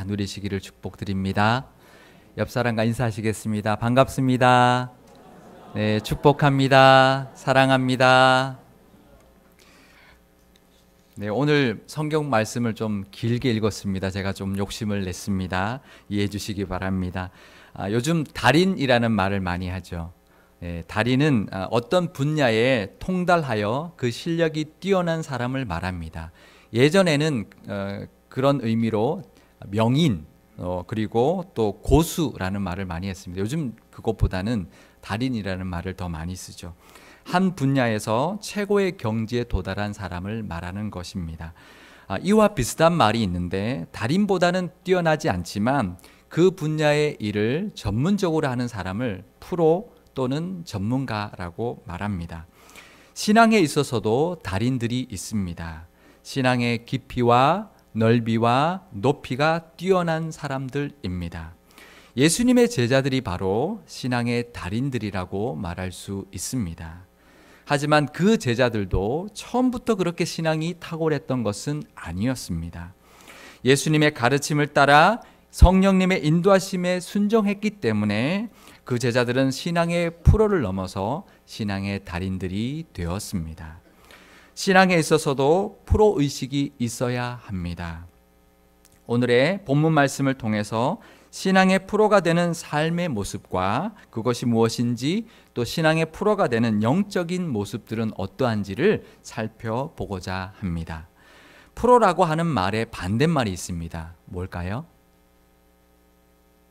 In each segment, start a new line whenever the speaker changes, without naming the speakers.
누리시기를 축복드립니다. 옆 사람과 인사하시겠습니다. 반갑습니다. 네, 축복합니다. 사랑합니다. 네, 오늘 성경 말씀을 좀 길게 읽었습니다. 제가 좀 욕심을 냈습니다. 이해해 주시기 바랍니다. 요즘 달인이라는 말을 많이 하죠. 네, 달인은 어떤 분야에 통달하여 그 실력이 뛰어난 사람을 말합니다. 예전에는 그런 의미로 명인 그리고 또 고수라는 말을 많이 했습니다. 요즘 그것보다는 달인이라는 말을 더 많이 쓰죠. 한 분야에서 최고의 경지에 도달한 사람을 말하는 것입니다. 이와 비슷한 말이 있는데 달인보다는 뛰어나지 않지만 그 분야의 일을 전문적으로 하는 사람을 프로 또는 전문가라고 말합니다. 신앙에 있어서도 달인들이 있습니다. 신앙의 깊이와 넓이와 높이가 뛰어난 사람들입니다. 예수님의 제자들이 바로 신앙의 달인들이라고 말할 수 있습니다. 하지만 그 제자들도 처음부터 그렇게 신앙이 탁월했던 것은 아니었습니다. 예수님의 가르침을 따라 성령님의 인도하심에 순종했기 때문에 그 제자들은 신앙의 프로를 넘어서 신앙의 달인들이 되었습니다. 신앙에 있어서도 프로의식이 있어야 합니다. 오늘의 본문 말씀을 통해서 신앙의 프로가 되는 삶의 모습과 그것이 무엇인지 또 신앙의 프로가 되는 영적인 모습들은 어떠한지를 살펴보고자 합니다. 프로라고 하는 말에 반대말이 있습니다. 뭘까요?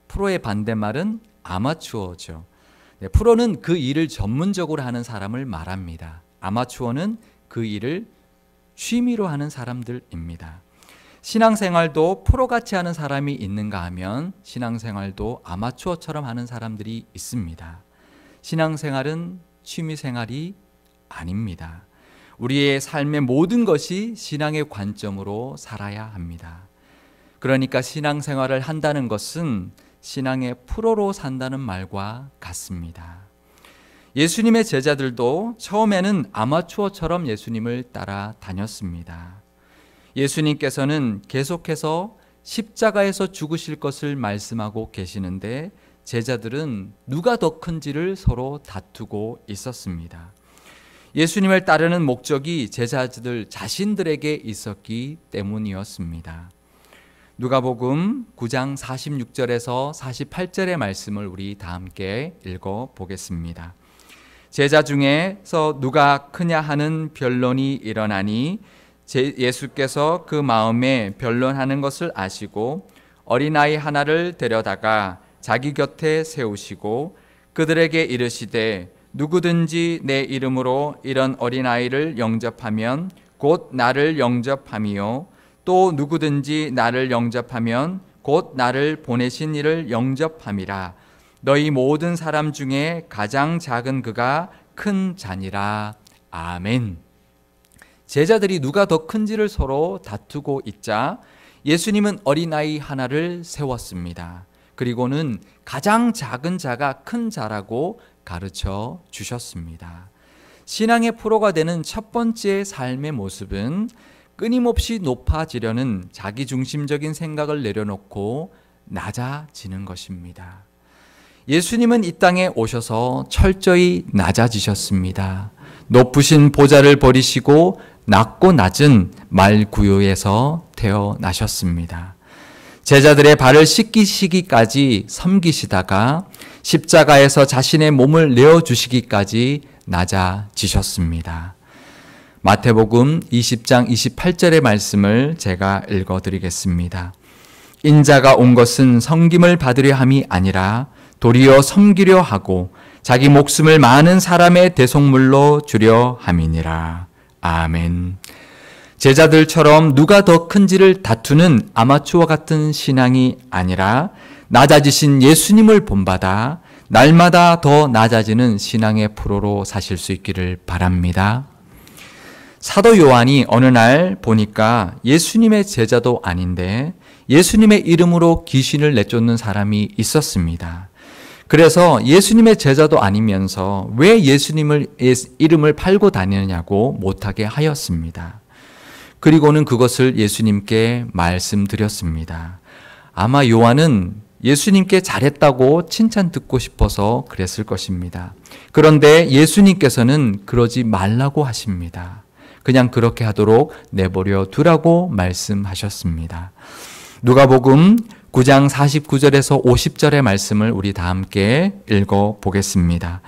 프로의 반대말은 아마추어죠. 네, 프로는 그 일을 전문적으로 하는 사람을 말합니다. 아마추어는 그 일을 취미로 하는 사람들입니다. 신앙생활도 프로같이 하는 사람이 있는가 하면 신앙생활도 아마추어처럼 하는 사람들이 있습니다. 신앙생활은 취미생활이 아닙니다. 우리의 삶의 모든 것이 신앙의 관점으로 살아야 합니다. 그러니까 신앙생활을 한다는 것은 신앙의 프로로 산다는 말과 같습니다. 예수님의 제자들도 처음에는 아마추어처럼 예수님을 따라 다녔습니다. 예수님께서는 계속해서 십자가에서 죽으실 것을 말씀하고 계시는데 제자들은 누가 더 큰지를 서로 다투고 있었습니다. 예수님을 따르는 목적이 제자들 자신들에게 있었기 때문이었습니다. 누가복음 9장 46절에서 48절의 말씀을 우리 다 함께 읽어보겠습니다. 제자 중에서 누가 크냐 하는 변론이 일어나니 예수께서 그 마음에 변론하는 것을 아시고 어린아이 하나를 데려다가 자기 곁에 세우시고 그들에게 이르시되 누구든지 내 이름으로 이런 어린아이를 영접하면 곧 나를 영접함이요 또 누구든지 나를 영접하면 곧 나를 보내신 이를 영접함이라. 너희 모든 사람 중에 가장 작은 그가 큰 자니라. 아멘. 제자들이 누가 더 큰지를 서로 다투고 있자 예수님은 어린아이 하나를 세웠습니다. 그리고는 가장 작은 자가 큰 자라고 가르쳐 주셨습니다. 신앙의 프로가 되는 첫 번째 삶의 모습은 끊임없이 높아지려는 자기중심적인 생각을 내려놓고 낮아지는 것입니다. 예수님은 이 땅에 오셔서 철저히 낮아지셨습니다. 높으신 보좌를 버리시고 낮고 낮은 말구유에서 태어나셨습니다. 제자들의 발을 씻기시기까지 섬기시다가 십자가에서 자신의 몸을 내어주시기까지 낮아지셨습니다. 마태복음 20장 28절의 말씀을 제가 읽어드리겠습니다. 인자가 온 것은 섬김을 받으려 함이 아니라 도리어 섬기려 하고 자기 목숨을 많은 사람의 대속물로 주려 함이니라. 아멘. 제자들처럼 누가 더 큰지를 다투는 아마추어 같은 신앙이 아니라 낮아지신 예수님을 본받아 날마다 더 낮아지는 신앙의 프로로 사실 수 있기를 바랍니다. 사도 요한이 어느 날 보니까 예수님의 제자도 아닌데 예수님의 이름으로 귀신을 내쫓는 사람이 있었습니다. 그래서 예수님의 제자도 아니면서 왜 예수님의 이름을 팔고 다니느냐고 못하게 하였습니다. 그리고는 그것을 예수님께 말씀드렸습니다. 아마 요한은 예수님께 잘했다고 칭찬 듣고 싶어서 그랬을 것입니다. 그런데 예수님께서는 그러지 말라고 하십니다. 그냥 그렇게 하도록 내버려 두라고 말씀하셨습니다. 누가복음 9장 49절에서 50절의 말씀을 우리 다 함께 읽어 보겠습니다.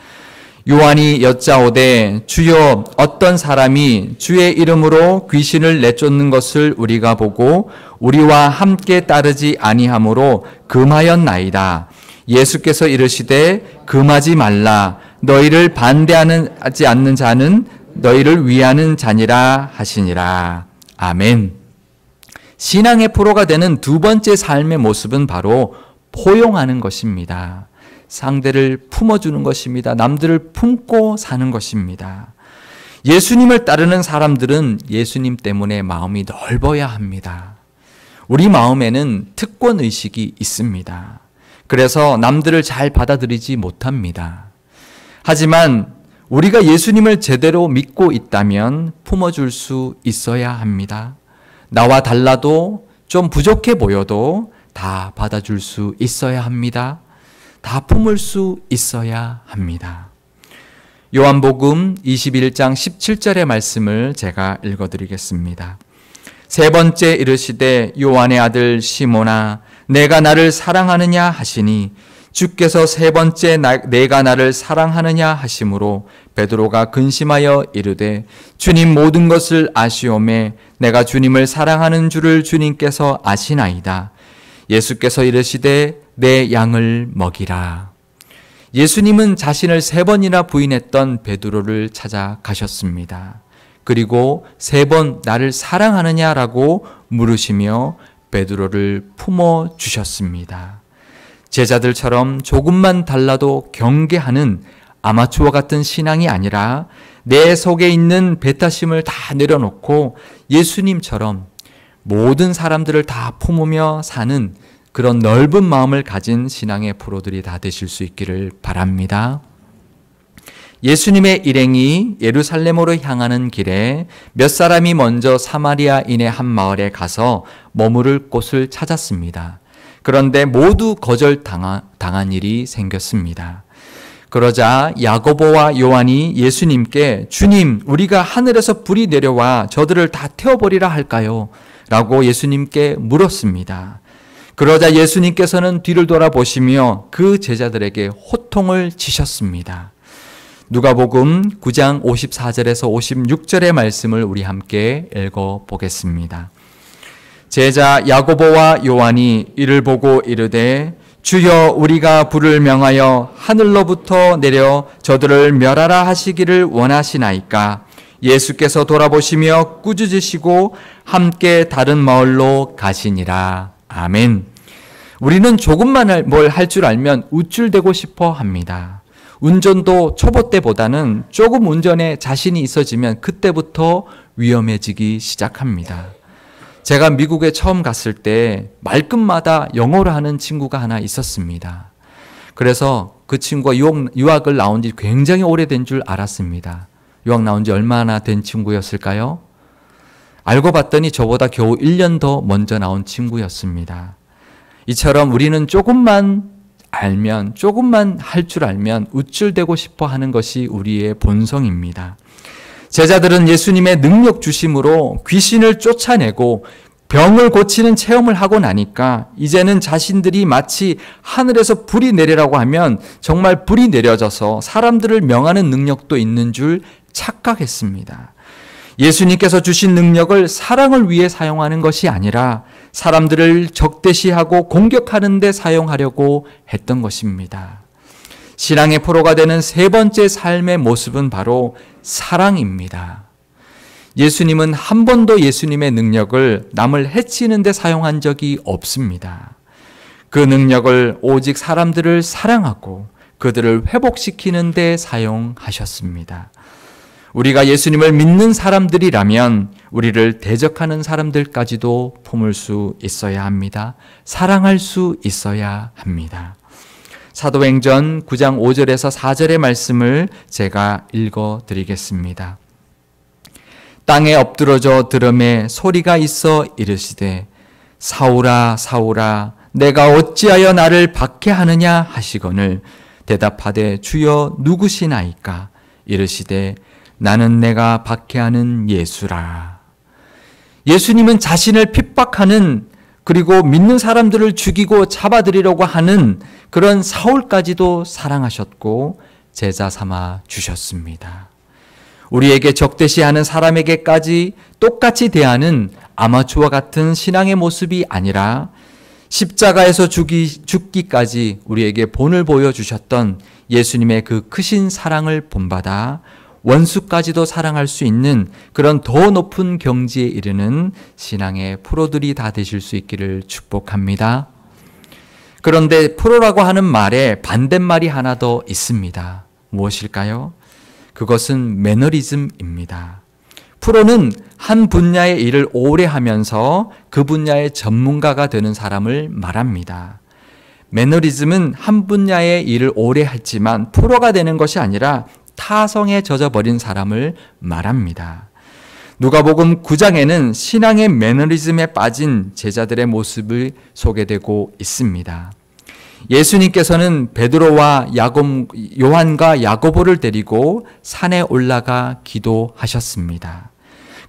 요한이 여짜오되 주여 어떤 사람이 주의 이름으로 귀신을 내쫓는 것을 우리가 보고 우리와 함께 따르지 아니하므로 금하였나이다. 예수께서 이르시되 금하지 말라. 너희를 반대하지 않는 자는 너희를 위하는 자니라 하시니라. 아멘. 신앙의 프로가 되는 두 번째 삶의 모습은 바로 포용하는 것입니다. 상대를 품어주는 것입니다. 남들을 품고 사는 것입니다. 예수님을 따르는 사람들은 예수님 때문에 마음이 넓어야 합니다. 우리 마음에는 특권의식이 있습니다. 그래서 남들을 잘 받아들이지 못합니다. 하지만 우리가 예수님을 제대로 믿고 있다면 품어줄 수 있어야 합니다. 나와 달라도 좀 부족해 보여도 다 받아줄 수 있어야 합니다. 다 품을 수 있어야 합니다. 요한복음 21장 17절의 말씀을 제가 읽어드리겠습니다. 세 번째 이르시되 요한의 아들 시몬아 내가 나를 사랑하느냐 하시니 주께서 세 번째 내가 나를 사랑하느냐 하심으로 베드로가 근심하여 이르되 주님 모든 것을 아시오매 내가 주님을 사랑하는 줄을 주님께서 아시나이다. 예수께서 이르시되 내 양을 먹이라. 예수님은 자신을 세 번이나 부인했던 베드로를 찾아가셨습니다. 그리고 세 번 나를 사랑하느냐라고 물으시며 베드로를 품어주셨습니다. 제자들처럼 조금만 달라도 경계하는 아마추어 같은 신앙이 아니라 내 속에 있는 배타심을 다 내려놓고 예수님처럼 모든 사람들을 다 품으며 사는 그런 넓은 마음을 가진 신앙의 프로들이 다 되실 수 있기를 바랍니다. 예수님의 일행이 예루살렘으로 향하는 길에 몇 사람이 먼저 사마리아인의 한 마을에 가서 머무를 곳을 찾았습니다. 그런데 모두 거절당한 일이 생겼습니다. 그러자 야고보와 요한이 예수님께 주님, 우리가 하늘에서 불이 내려와 저들을 다 태워버리라 할까요? 라고 예수님께 물었습니다. 그러자 예수님께서는 뒤를 돌아보시며 그 제자들에게 호통을 치셨습니다. 누가복음 9장 54절에서 56절의 말씀을 우리 함께 읽어보겠습니다. 제자 야고보와 요한이 이를 보고 이르되 주여 우리가 불을 명하여 하늘로부터 내려 저들을 멸하라 하시기를 원하시나이까? 예수께서 돌아보시며 꾸짖으시고 함께 다른 마을로 가시니라. 아멘. 우리는 조금만 뭘 할 줄 알면 우쭐대고 싶어 합니다. 운전도 초보 때보다는 조금 운전에 자신이 있어지면 그때부터 위험해지기 시작합니다. 제가 미국에 처음 갔을 때 말끝마다 영어를 하는 친구가 하나 있었습니다. 그래서 그 친구가 유학을 나온 지 굉장히 오래된 줄 알았습니다. 유학 나온 지 얼마나 된 친구였을까요? 알고 봤더니 저보다 겨우 1년 더 먼저 나온 친구였습니다. 이처럼 우리는 조금만 알면, 조금만 할 줄 알면 우쭐대고 싶어 하는 것이 우리의 본성입니다. 제자들은 예수님의 능력 주심으로 귀신을 쫓아내고 병을 고치는 체험을 하고 나니까 이제는 자신들이 마치 하늘에서 불이 내리라고 하면 정말 불이 내려져서 사람들을 명하는 능력도 있는 줄 착각했습니다. 예수님께서 주신 능력을 사랑을 위해 사용하는 것이 아니라 사람들을 적대시하고 공격하는 데 사용하려고 했던 것입니다. 신앙의 프로가 되는 세 번째 삶의 모습은 바로 사랑입니다. 예수님은 한 번도 예수님의 능력을 남을 해치는 데 사용한 적이 없습니다. 그 능력을 오직 사람들을 사랑하고 그들을 회복시키는 데 사용하셨습니다. 우리가 예수님을 믿는 사람들이라면 우리를 대적하는 사람들까지도 품을 수 있어야 합니다. 사랑할 수 있어야 합니다. 사도행전 9장 5절에서 4절의 말씀을 제가 읽어드리겠습니다. 땅에 엎드러져 들음에 소리가 있어 이르시되 사울아 사울아 내가 어찌하여 나를 박해하느냐 하시거늘 대답하되 주여 누구시나이까? 이르시되 나는 내가 박해하는 예수라. 예수님은 자신을 핍박하는, 그리고 믿는 사람들을 죽이고 잡아들이려고 하는 그런 사울까지도 사랑하셨고 제자 삼아 주셨습니다. 우리에게 적대시하는 사람에게까지 똑같이 대하는 아마추어와 같은 신앙의 모습이 아니라 십자가에서 죽기까지 우리에게 본을 보여주셨던 예수님의 그 크신 사랑을 본받아 원수까지도 사랑할 수 있는 그런 더 높은 경지에 이르는 신앙의 프로들이 다 되실 수 있기를 축복합니다. 그런데 프로라고 하는 말에 반대말이 하나 더 있습니다. 무엇일까요? 그것은 매너리즘입니다. 프로는 한 분야의 일을 오래 하면서 그 분야의 전문가가 되는 사람을 말합니다. 매너리즘은 한 분야의 일을 오래 했지만 프로가 되는 것이 아니라 타성에 젖어버린 사람을 말합니다. 누가복음 9장에는 신앙의 매너리즘에 빠진 제자들의 모습이 소개되고 있습니다. 예수님께서는 베드로와 요한과 야고보를 데리고 산에 올라가 기도하셨습니다.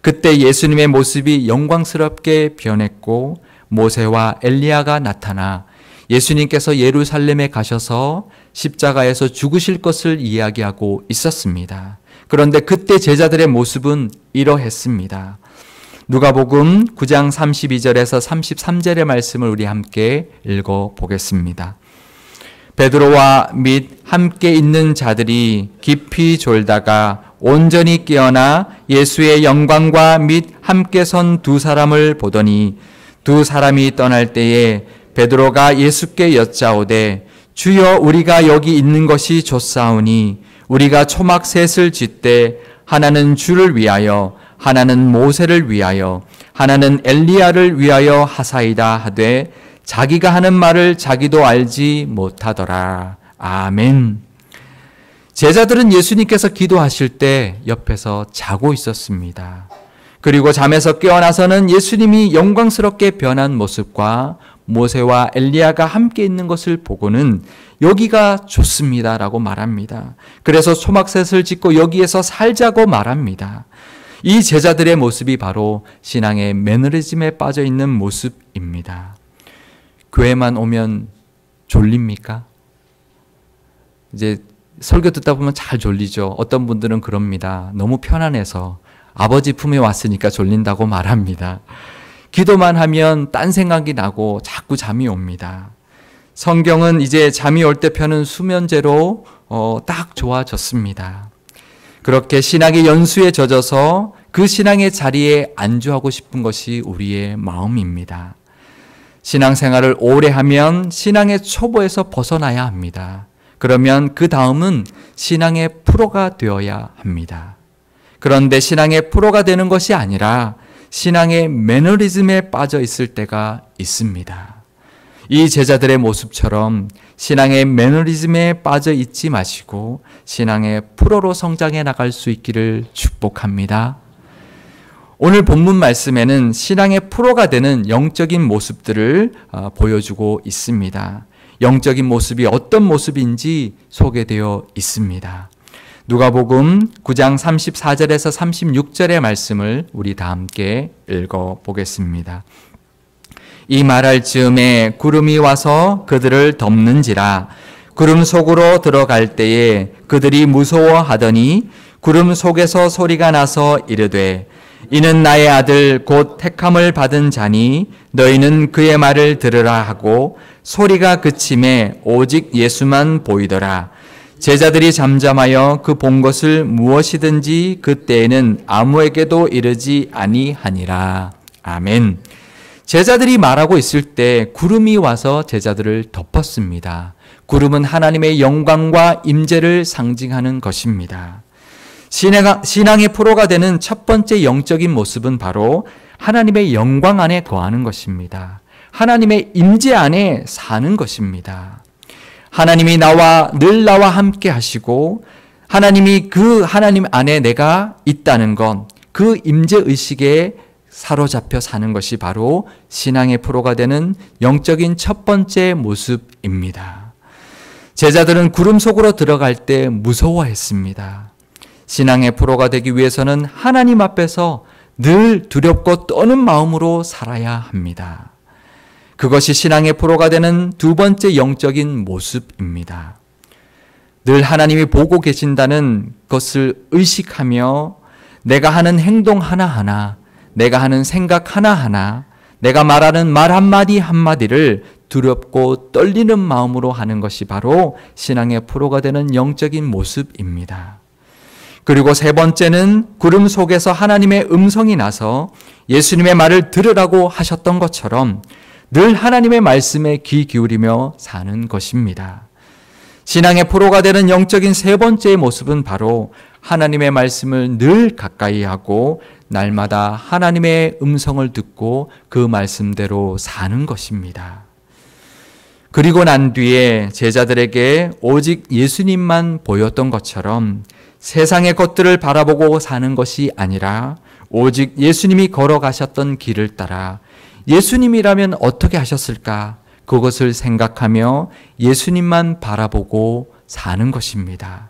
그때 예수님의 모습이 영광스럽게 변했고 모세와 엘리야가 나타나 예수님께서 예루살렘에 가셔서 십자가에서 죽으실 것을 이야기하고 있었습니다. 그런데 그때 제자들의 모습은 이러했습니다. 누가복음 9장 32절에서 33절의 말씀을 우리 함께 읽어보겠습니다. 베드로와 및 함께 있는 자들이 깊이 졸다가 온전히 깨어나 예수의 영광과 및 함께 선 두 사람을 보더니 두 사람이 떠날 때에 베드로가 예수께 여짜오되 주여 우리가 여기 있는 것이 좋사오니 우리가 초막 셋을 짓되 하나는 주를 위하여 하나는 모세를 위하여 하나는 엘리야를 위하여 하사이다 하되 자기가 하는 말을 자기도 알지 못하더라. 아멘. 제자들은 예수님께서 기도하실 때 옆에서 자고 있었습니다. 그리고 잠에서 깨어나서는 예수님이 영광스럽게 변한 모습과 모세와 엘리야가 함께 있는 것을 보고는 여기가 좋습니다라고 말합니다. 그래서 초막셋을 짓고 여기에서 살자고 말합니다. 이 제자들의 모습이 바로 신앙의 매너리즘에 빠져 있는 모습입니다. 교회만 오면 졸립니까? 이제 설교 듣다 보면 잘 졸리죠. 어떤 분들은 그럽니다. 너무 편안해서 아버지 품에 왔으니까 졸린다고 말합니다. 기도만 하면 딴 생각이 나고 자꾸 잠이 옵니다. 성경은 이제 잠이 올 때 펴는 수면제로 딱 좋아졌습니다. 그렇게 신앙의 연수에 젖어서 그 신앙의 자리에 안주하고 싶은 것이 우리의 마음입니다. 신앙생활을 오래 하면 신앙의 초보에서 벗어나야 합니다. 그러면 그 다음은 신앙의 프로가 되어야 합니다. 그런데 신앙의 프로가 되는 것이 아니라 신앙의 매너리즘에 빠져 있을 때가 있습니다. 이 제자들의 모습처럼 신앙의 매너리즘에 빠져 있지 마시고 신앙의 프로로 성장해 나갈 수 있기를 축복합니다. 오늘 본문 말씀에는 신앙의 프로가 되는 영적인 모습들을 보여주고 있습니다. 영적인 모습이 어떤 모습인지 소개되어 있습니다. 누가복음 9장 34절에서 36절의 말씀을 우리 다 함께 읽어보겠습니다. 이 말할 즈음에 구름이 와서 그들을 덮는지라. 구름 속으로 들어갈 때에 그들이 무서워하더니 구름 속에서 소리가 나서 이르되 이는 나의 아들 곧 택함을 받은 자니 너희는 그의 말을 들으라 하고 소리가 그침에 오직 예수만 보이더라. 제자들이 잠잠하여 그 본 것을 무엇이든지 그때에는 아무에게도 이르지 아니하니라. 아멘. 제자들이 말하고 있을 때 구름이 와서 제자들을 덮었습니다. 구름은 하나님의 영광과 임재를 상징하는 것입니다. 신앙의 프로가 되는 첫 번째 영적인 모습은 바로 하나님의 영광 안에 거하는 것입니다. 하나님의 임재 안에 사는 것입니다. 하나님이 늘 나와 함께 하시고 하나님이 그 하나님 안에 내가 있다는 것, 그 임재 의식에 사로잡혀 사는 것이 바로 신앙의 프로가 되는 영적인 첫 번째 모습입니다. 제자들은 구름 속으로 들어갈 때 무서워했습니다. 신앙의 프로가 되기 위해서는 하나님 앞에서 늘 두렵고 떠는 마음으로 살아야 합니다. 그것이 신앙의 프로가 되는 두 번째 영적인 모습입니다. 늘 하나님이 보고 계신다는 것을 의식하며 내가 하는 행동 하나하나, 내가 하는 생각 하나하나, 내가 말하는 말 한마디 한마디를 두렵고 떨리는 마음으로 하는 것이 바로 신앙의 프로가 되는 영적인 모습입니다. 그리고 세 번째는 구름 속에서 하나님의 음성이 나서 예수님의 말을 들으라고 하셨던 것처럼 늘 하나님의 말씀에 귀 기울이며 사는 것입니다. 신앙의 프로가 되는 영적인 세 번째의 모습은 바로 하나님의 말씀을 늘 가까이 하고 날마다 하나님의 음성을 듣고 그 말씀대로 사는 것입니다. 그리고 난 뒤에 제자들에게 오직 예수님만 보였던 것처럼 세상의 것들을 바라보고 사는 것이 아니라 오직 예수님이 걸어가셨던 길을 따라 예수님이라면 어떻게 하셨을까? 그것을 생각하며 예수님만 바라보고 사는 것입니다.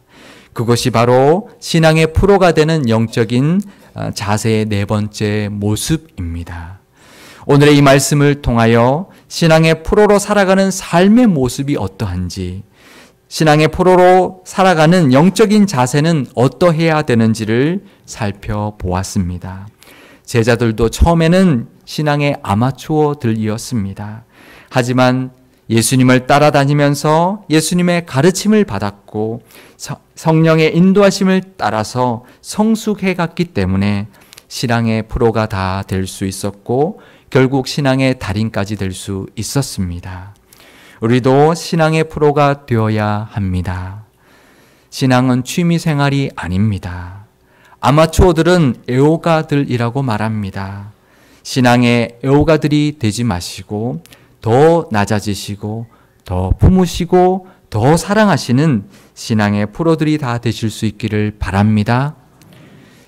그것이 바로 신앙의 프로가 되는 영적인 자세의 네 번째 모습입니다. 오늘의 이 말씀을 통하여 신앙의 프로로 살아가는 삶의 모습이 어떠한지, 신앙의 프로로 살아가는 영적인 자세는 어떠해야 되는지를 살펴보았습니다. 제자들도 처음에는 신앙의 아마추어들이었습니다. 하지만 예수님을 따라다니면서 예수님의 가르침을 받았고 성령의 인도하심을 따라서 성숙해 갔기 때문에 신앙의 프로가 다 될 수 있었고 결국 신앙의 달인까지 될 수 있었습니다. 우리도 신앙의 프로가 되어야 합니다. 신앙은 취미생활이 아닙니다. 아마추어들은 애호가들이라고 말합니다. 신앙의 애호가들이 되지 마시고 더 낮아지시고 더 품으시고 더 사랑하시는 신앙의 프로들이 다 되실 수 있기를 바랍니다.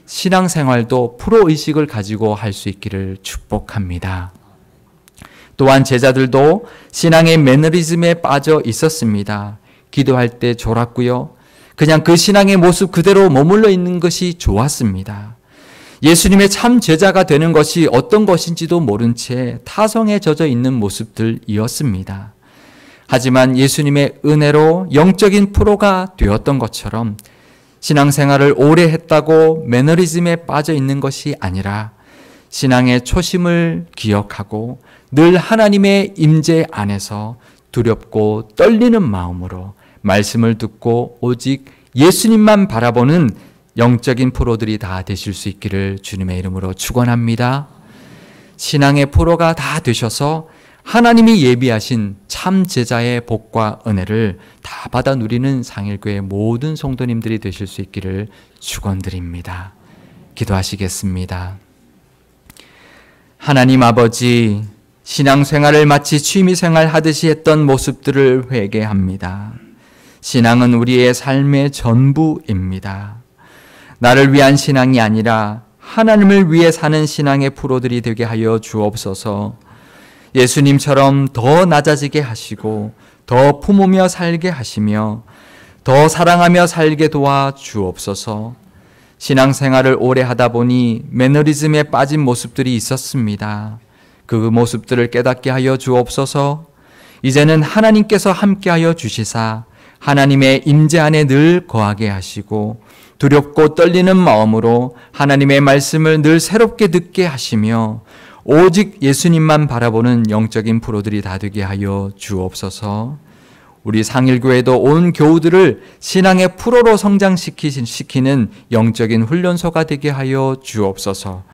신앙생활도 프로의식을 가지고 할 수 있기를 축복합니다. 또한 제자들도 신앙의 매너리즘에 빠져 있었습니다. 기도할 때 졸았고요. 그냥 그 신앙의 모습 그대로 머물러 있는 것이 좋았습니다. 예수님의 참 제자가 되는 것이 어떤 것인지도 모른 채 타성에 젖어 있는 모습들이었습니다. 하지만 예수님의 은혜로 영적인 프로가 되었던 것처럼 신앙생활을 오래 했다고 매너리즘에 빠져 있는 것이 아니라 신앙의 초심을 기억하고 늘 하나님의 임재 안에서 두렵고 떨리는 마음으로 말씀을 듣고 오직 예수님만 바라보는 영적인 프로들이 다 되실 수 있기를 주님의 이름으로 축원합니다. 신앙의 프로가 다 되셔서 하나님이 예비하신 참 제자의 복과 은혜를 다 받아 누리는 상일교회 모든 성도님들이 되실 수 있기를 축원드립니다. 기도하시겠습니다. 하나님 아버지, 신앙생활을 마치 취미생활 하듯이 했던 모습들을 회개합니다. 신앙은 우리의 삶의 전부입니다. 나를 위한 신앙이 아니라 하나님을 위해 사는 신앙의 프로들이 되게 하여 주옵소서. 예수님처럼 더 낮아지게 하시고 더 품으며 살게 하시며 더 사랑하며 살게 도와 주옵소서. 신앙생활을 오래 하다 보니 매너리즘에 빠진 모습들이 있었습니다. 그 모습들을 깨닫게 하여 주옵소서. 이제는 하나님께서 함께하여 주시사 하나님의 임재 안에 늘 거하게 하시고 두렵고 떨리는 마음으로 하나님의 말씀을 늘 새롭게 듣게 하시며 오직 예수님만 바라보는 영적인 프로들이 다 되게 하여 주옵소서. 우리 상일교회도 온 교우들을 신앙의 프로로 성장시키는 영적인 훈련소가 되게 하여 주옵소서.